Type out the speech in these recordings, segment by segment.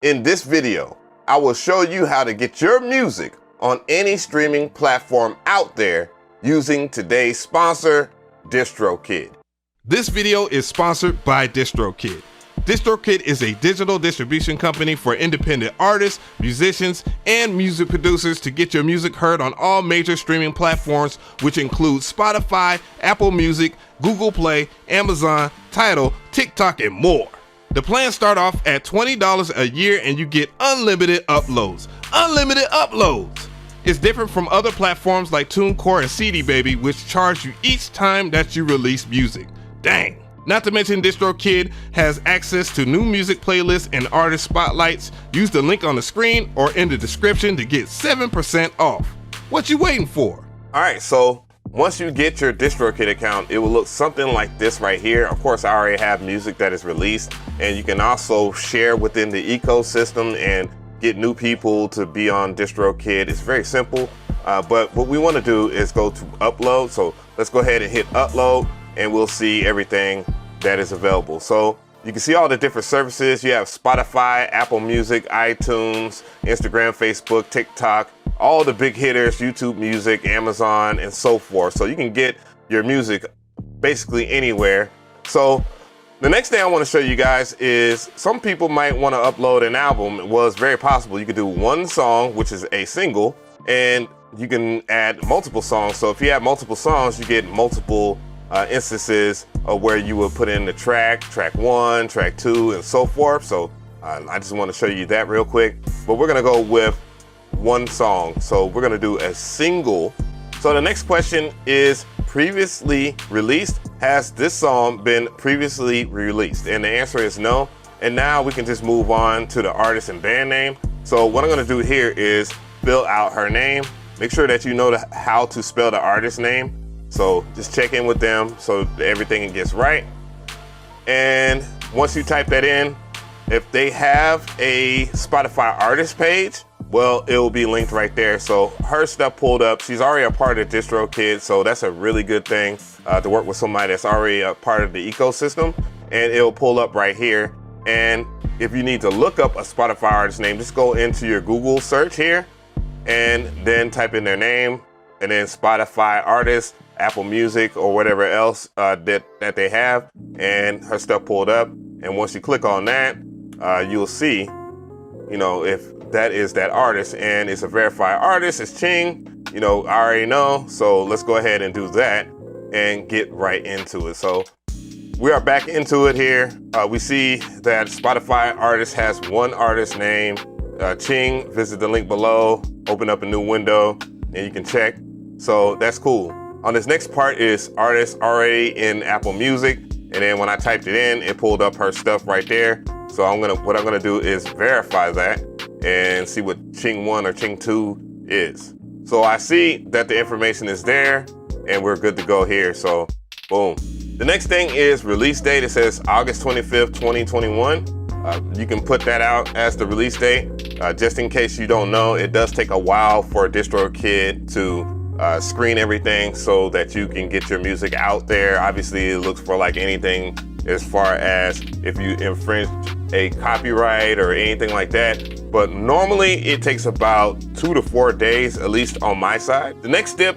In this video, I will show you how to get your music on any streaming platform out there using today's sponsor, DistroKid. This video is sponsored by DistroKid. DistroKid is a digital distribution company for independent artists, musicians, and music producers to get your music heard on all major streaming platforms, which include Spotify, Apple Music, Google Play, Amazon, Tidal, TikTok, and more. The plans start off at $20 a year and you get unlimited uploads. Unlimited uploads! It's different from other platforms like TuneCore and CD Baby, which charge you each time that you release music. Dang! Not to mention DistroKid has access to new music playlists and artist spotlights. Use the link on the screen or in the description to get 7% off. What you waiting for? Alright, so once you get your DistroKid account, it will look something like this right here. Of course, I already have music that is released, and you can also share within the ecosystem and get new people to be on DistroKid. It's very simple, but what we want to do is go to upload. So let's go ahead and hit upload, and we'll see everything that is available. So you can see all the different services. You have Spotify, Apple Music, iTunes, Instagram, Facebook, TikTok, all the big hitters, YouTube Music, Amazon, and so forth. So you can get your music basically anywhere. So the next thing I want to show you guys is some people might want to upload an album. Well, it's very possible. You could do one song, which is a single, and you can add multiple songs. So if you have multiple songs, you get multiple instances of where you would put in the track 1, track 2, and so forth. So I just want to show you that real quick. But we're going to go with one song. So we're going to do a single. So the next question is previously released. Has this song been previously released? And the answer is no. And now we can just move on to the artist and band name. So what I'm going to do here is fill out her name. Make sure that you know how to spell the artist name. So just check in with them so everything gets right. And once you type that in, if they have a Spotify artist page, well, it will be linked right there. So her stuff pulled up. She's already a part of DistroKid, so that's a really good thing to work with somebody that's already a part of the ecosystem. And it'll pull up right here. And if you need to look up a Spotify artist name, just go into your Google search here and then type in their name and then Spotify artist, Apple Music, or whatever else that they have. And her stuff pulled up. And once you click on that, you'll see, you know, if that is that artist, and it's a verified artist. It's Chyng, you know, I already know. So let's go ahead and do that and get right into it. So we are back into it here. We see that Spotify artist has one artist name, Chyng. Visit the link below, open up a new window, and you can check. So that's cool. On this next part is artist already in Apple Music. And then when I typed it in, it pulled up her stuff right there. So what I'm gonna do is verify that and see what Chyng 1 or Chyng 2 is. So I see that the information is there and we're good to go here. So boom. The next thing is release date. It says August 25th, 2021. You can put that out as the release date. Just in case you don't know, it does take a while for DistroKid to screen everything so that you can get your music out there. Obviously, it looks for like anything as far as if you infringe a copyright or anything like that. But normally it takes about 2 to 4 days, at least on my side. The next step,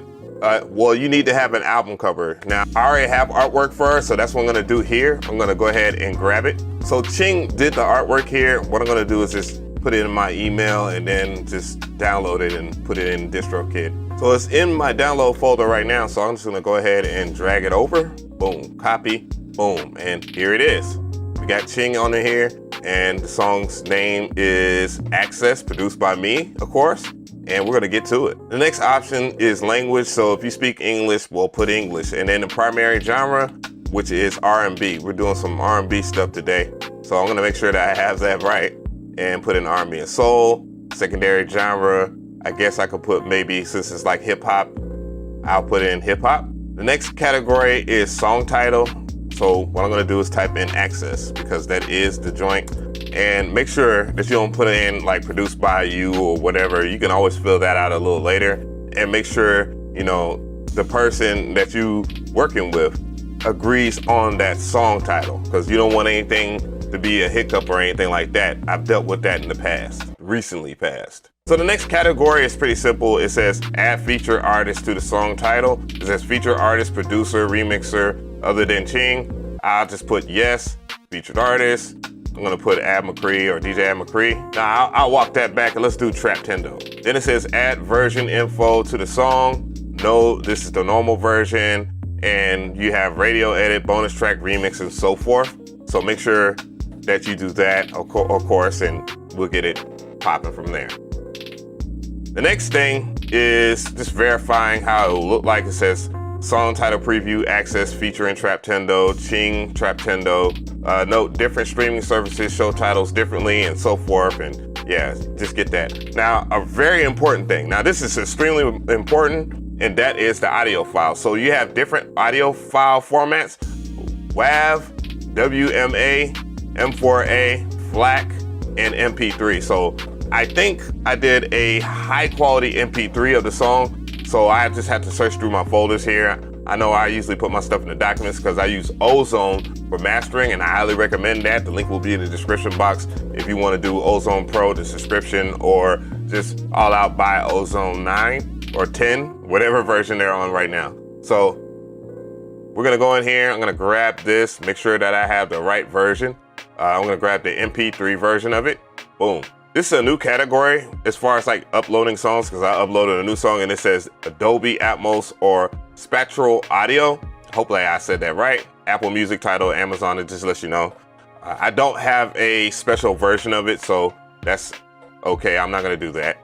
well, you need to have an album cover. Now, I already have artwork for her, so that's what I'm gonna do here. I'm gonna go ahead and grab it. So Chyng did the artwork here. What I'm gonna do is just put it in my email and then just download it and put it in DistroKid. So it's in my download folder right now, so I'm just gonna go ahead and drag it over. Boom, copy, boom, and here it is. We got Chyng on here, and the song's name is Access, produced by me, of course, and we're gonna get to it. The next option is language, so if you speak English, we'll put English. And then the primary genre, which is R&B. We're doing some R&B stuff today, so I'm gonna make sure that I have that right and put in R&B and soul. Secondary genre, I guess I could put maybe, since it's like hip hop, I'll put in hip hop. The next category is song title. So what I'm gonna do is type in Access because that is the joint. And make sure that you don't put in like produced by you or whatever. You can always fill that out a little later. And make sure, you know, the person that you working with agrees on that song title, because you don't want anything to be a hiccup or anything like that. I've dealt with that in the past, recently past. So the next category is pretty simple. It says add featured artist to the song title. It says featured artist, producer, remixer other than Chyng. I'll just put yes, featured artist. I'm gonna put add Mcree or DJ add Mcree. Now I'll walk that back and let's do Traptendo. Then it says add version info to the song. No, this is the normal version. And you have radio edit, bonus track, remix, and so forth. So make sure that you do that, of course, and we'll get it popping from there. The next thing is just verifying how it will look like. It says song title preview access featuring Traptendo, Chyng, Traptendo. Note different streaming services show titles differently and so forth. And yeah, just get that. Now, a very important thing. Now, this is extremely important, and that is the audio file. So you have different audio file formats: WAV, WMA, M4A, FLAC, and MP3. So I think I did a high quality MP3 of the song. So I just had to search through my folders here. I know I usually put my stuff in the documents because I use Ozone for mastering, and I highly recommend that. The link will be in the description box if you want to do Ozone Pro, the subscription, or just all out buy Ozone 9 or 10, whatever version they're on right now. So we're gonna go in here. I'm gonna grab this, make sure that I have the right version. I'm gonna grab the MP3 version of it. Boom. This is a new category as far as like uploading songs, because I uploaded a new song and it says Adobe Atmos or Spectral Audio. Hopefully I said that right. Apple Music title, Amazon, it just lets you know. I don't have a special version of it, so that's okay. I'm not gonna do that.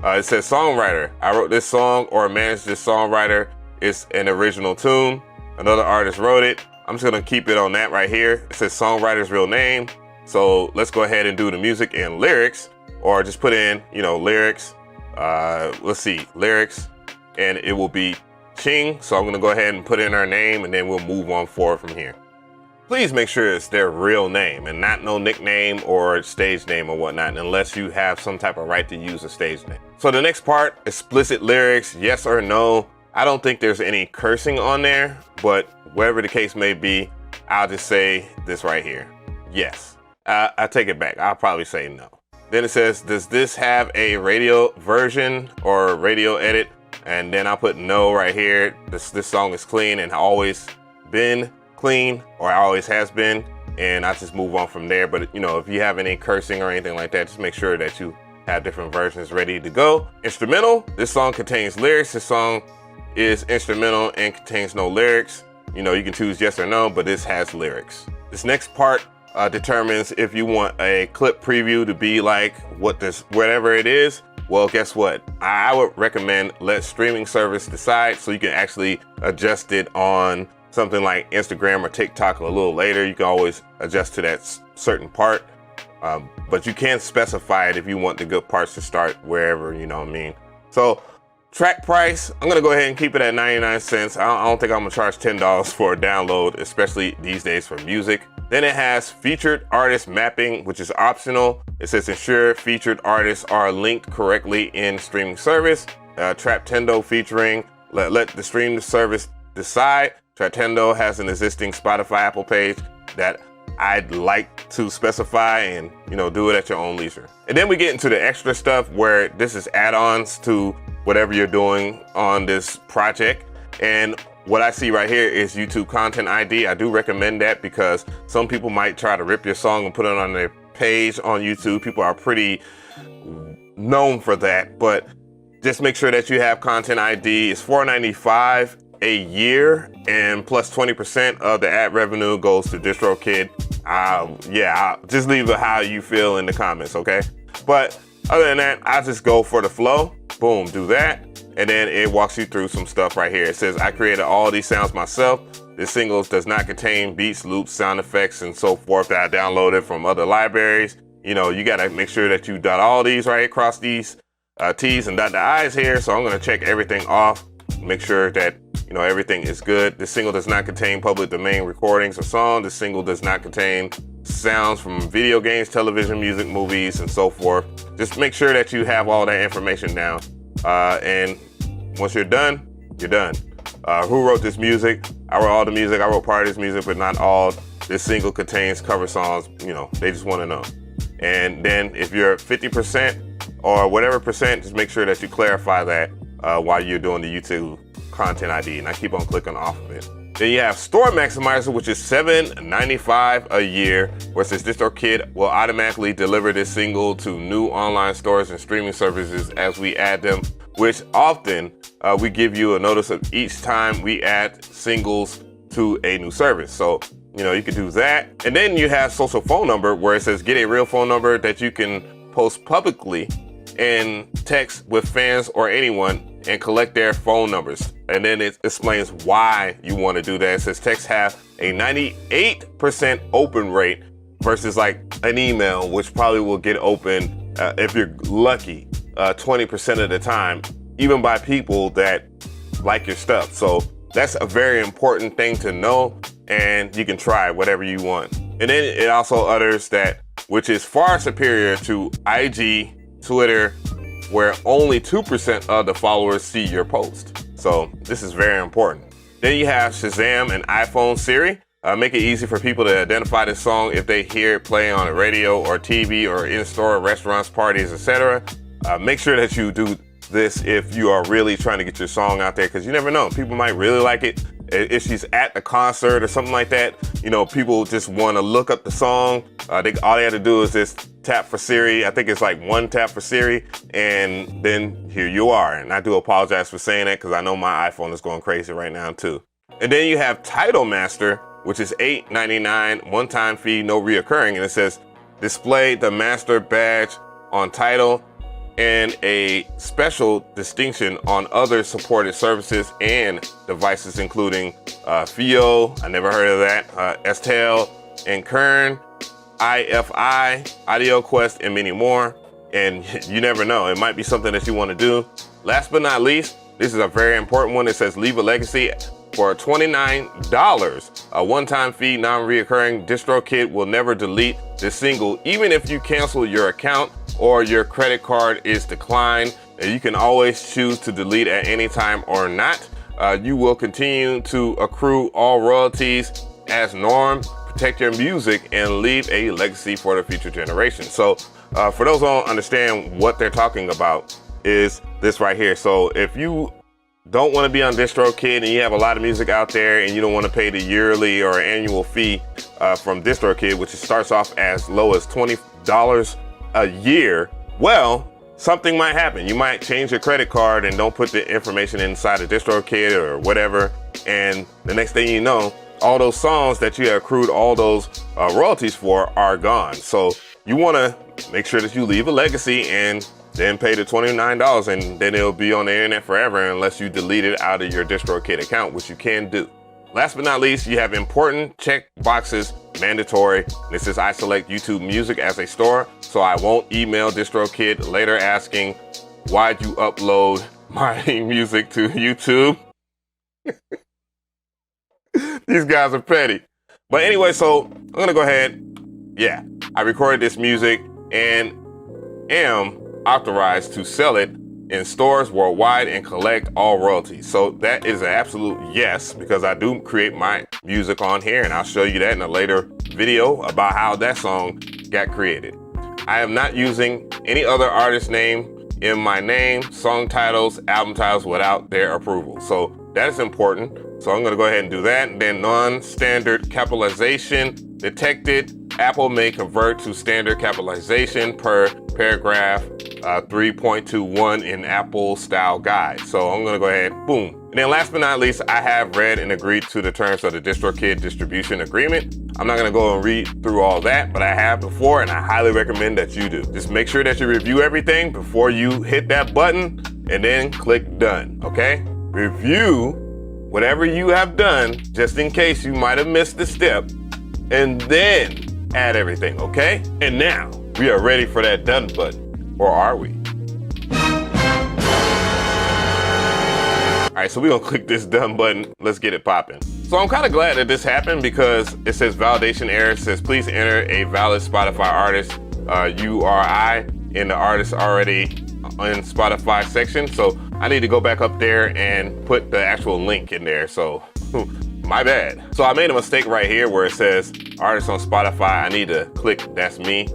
It says songwriter. I wrote this song or managed this songwriter. It's an original tune. Another artist wrote it. I'm just gonna keep it on that right here. It says songwriter's real name. So let's go ahead and do the music and lyrics, or just put in, lyrics. Let's see, lyrics, and it will be Chyng. So I'm gonna go ahead and put in her name, and then we'll move on forward from here. Please make sure it's their real name and not no nickname or stage name or whatnot, unless you have some type of right to use a stage name. So the next part, explicit lyrics, yes or no. I don't think there's any cursing on there, but whatever the case may be, I'll just say this right here, yes. I take it back, I'll probably say no. Then it says, does this have a radio version or radio edit? And then I'll put no right here. This song is clean and always been clean, or always has been, and I just move on from there. But if you have any cursing or anything like that, just make sure that you have different versions ready to go. Instrumental, this song contains lyrics. This song is instrumental and contains no lyrics. You can choose yes or no, but this has lyrics. This next part determines if you want a clip preview to be like whatever it is. Well, guess what? I would recommend let streaming service decide, so you can actually adjust it on something like Instagram or TikTok a little later. You can always adjust to that certain part, but you can specify it if you want the good parts to start wherever, So track price, I'm gonna go ahead and keep it at 99 cents. I don't think I'm gonna charge $10 for a download, especially these days for music. Then it has featured artist mapping, which is optional. It says ensure featured artists are linked correctly in streaming service. Traptendo featuring, let the streaming service decide. Traptendo has an existing Spotify Apple page that I'd like to specify, and do it at your own leisure. And then we get into the extra stuff where this is add-ons to whatever you're doing on this project. And what I see right here is YouTube Content ID. I do recommend that because some people might try to rip your song and put it on their page on YouTube. People are pretty known for that, but just make sure that you have Content ID. It's $4.95 a year, and plus 20% of the ad revenue goes to DistroKid. I'll just leave it how you feel in the comments, okay? But other than that, I just go for the flow. Boom, do that. And then it walks you through some stuff right here. It says, I created all these sounds myself. This single does not contain beats, loops, sound effects, and so forth that I downloaded from other libraries. You gotta make sure that you dot all these right across these T's and dot the I's here. So I'm gonna check everything off, make sure that everything is good. This single does not contain public domain recordings or songs. This single does not contain sounds from video games, television, music, movies, and so forth. Just make sure that you have all that information down. And once you're done, you're done. Who wrote this music? I wrote all the music. I wrote part of this music, but not all. this single contains cover songs, you know, they just want to know. And then if you're 50% or whatever percent, just make sure that you clarify that while you're doing the YouTube content ID, and I keep on clicking off of it. Then you have Store Maximizer, which is $7.95 a year, where it says DistroKid will automatically deliver this single to new online stores and streaming services as we add them, which often we give you a notice of each time we add singles to a new service. So, you know, you can do that. And then you have Social Phone Number, where it says get a real phone number that you can post publicly and text with fans or anyone and collect their phone numbers. And then it explains why you want to do that. It says texts have a 98% open rate versus like an email, which probably will get open if you're lucky 20% of the time, even by people that like your stuff. So that's a very important thing to know, and you can try whatever you want. And then it also utters that, which is far superior to IG, Twitter, where only 2% of the followers see your post. So this is very important. Then you have Shazam and iPhone Siri. Make it easy for people to identify this song if they hear it play on the radio or TV or in-store, restaurants, parties, etc. Make sure that you do this if you are really trying to get your song out there, because you never know. People might really like it. If she's at the concert or something like that, you know, people just want to look up the song. All they have to do is just tap for Siri. I think it's like one tap for Siri, and then here you are. And I do apologize for saying that, because I know my iPhone is going crazy right now too. And then you have Title Master, which is $8.99, one-time fee, no reoccurring. And it says display the master badge on Tidal and a special distinction on other supported services and devices, including FIO, I never heard of that, Estel, and Kern, IFI, AudioQuest, and many more. And you never know, it might be something that you want to do. Last but not least, this is a very important one. It says leave a legacy for $29, a one-time fee, non-reoccurring. DistroKid will never delete this single, even if you cancel your account or your credit card is declined. You can always choose to delete at any time or not. You will continue to accrue all royalties as norm, protect your music, and leave a legacy for the future generation. So for those who don't understand what they're talking about, is this right here. So if you don't want to be on DistroKid and you have a lot of music out there and you don't want to pay the yearly or annual fee from DistroKid, which starts off as low as $20 a year, well, something might happen. You might change your credit card and don't put the information inside of DistroKid or whatever, and the next thing you know, all those songs that you accrued all those royalties for are gone. So you want to make sure that you leave a legacy and then pay the $29, and then it'll be on the internet forever unless you delete it out of your DistroKid account, which you can do. Last but not least, you have important check boxes, mandatory. This says I select YouTube Music as a store, so I won't email DistroKid later asking, why'd you upload my music to YouTube? These guys are petty. But anyway, so I'm gonna go ahead. Yeah, I recorded this music and am authorized to sell it in stores worldwide and collect all royalties. So that is an absolute yes, because I do create my music on here, and I'll show you that in a later video about how that song got created. I am not using any other artist name in my name, song titles, album titles without their approval. So that is important. So I'm gonna go ahead and do that. And then non-standard capitalization detected. Apple may convert to standard capitalization per paragraph 3.21 in Apple style guide. So I'm gonna go ahead, boom. And then last but not least, I have read and agreed to the terms of the DistroKid distribution agreement. I'm not gonna go and read through all that, but I have before, and I highly recommend that you do. Just make sure that you review everything before you hit that button and then click done, okay? Review whatever you have done, just in case you might have missed the step, and then add everything, okay? And now, we are ready for that done button, or are we? All right, so we're gonna click this done button. Let's get it popping. So I'm kind of glad that this happened, because it says validation error. It says, please enter a valid Spotify artist URI in the artist already in Spotify section. So I need to go back up there and put the actual link in there. So my bad. So I made a mistake right here where it says artist on Spotify. I need to click that's me,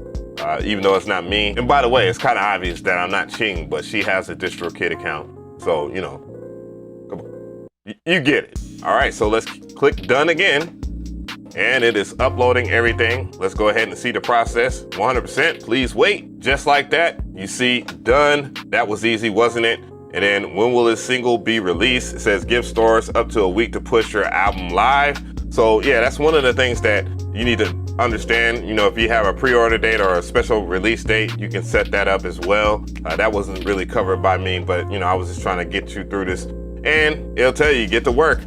even though it's not me. And by the way, it's kind of obvious that I'm not Chyng, but she has a DistroKid account. So, you know, come on. You get it. All right, so let's click done again. And it is uploading everything. Let's go ahead and see the process. 100%, please wait. Just like that, you see done. That was easy, wasn't it? And then when will this single be released? It says give stores up to a week to push your album live. So yeah, that's one of the things that you need to understand. You know, if you have a pre-order date or a special release date, you can set that up as well. That wasn't really covered by me, but you know, I was just trying to get you through this. And it'll tell you, get to work.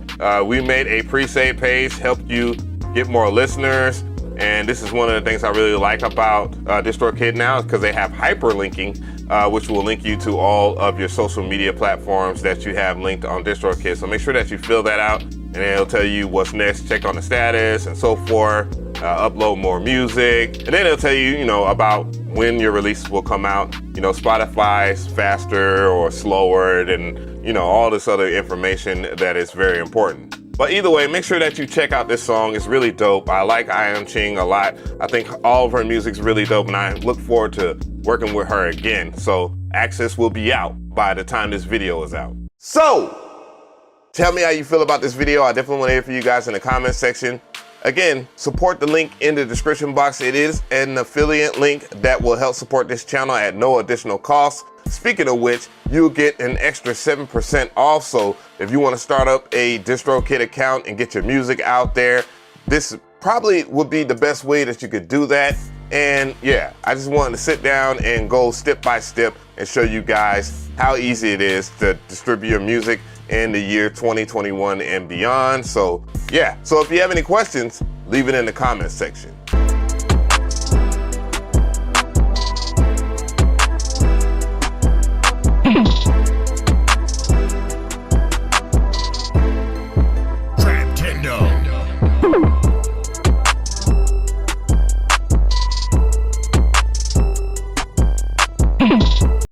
We made a pre-save page, helped you get more listeners. And this is one of the things I really like about DistroKid now, because they have hyperlinking, which will link you to all of your social media platforms that you have linked on DistroKid. So make sure that you fill that out, and it'll tell you what's next, check on the status and so forth, upload more music. And then it'll tell you, you know, about when your releases will come out. You know, Spotify's faster or slower, and you know, all this other information that is very important. But either way, make sure that you check out this song. It's really dope. I like Chyng a lot. I think all of her music's really dope, and I look forward to working with her again. So Access will be out by the time this video is out. So tell me how you feel about this video. I definitely want to hear from you guys in the comment section. Again, support the link in the description box. It is an affiliate link that will help support this channel at no additional cost. Speaking of which, you'll get an extra 7% off. So if you want to start up a DistroKid account and get your music out there, this probably would be the best way that you could do that. And yeah, I just wanted to sit down and go step by step and show you guys how easy it is to distribute your music in the year 2021 and beyond. So yeah, so if you have any questions, leave it in the comments section.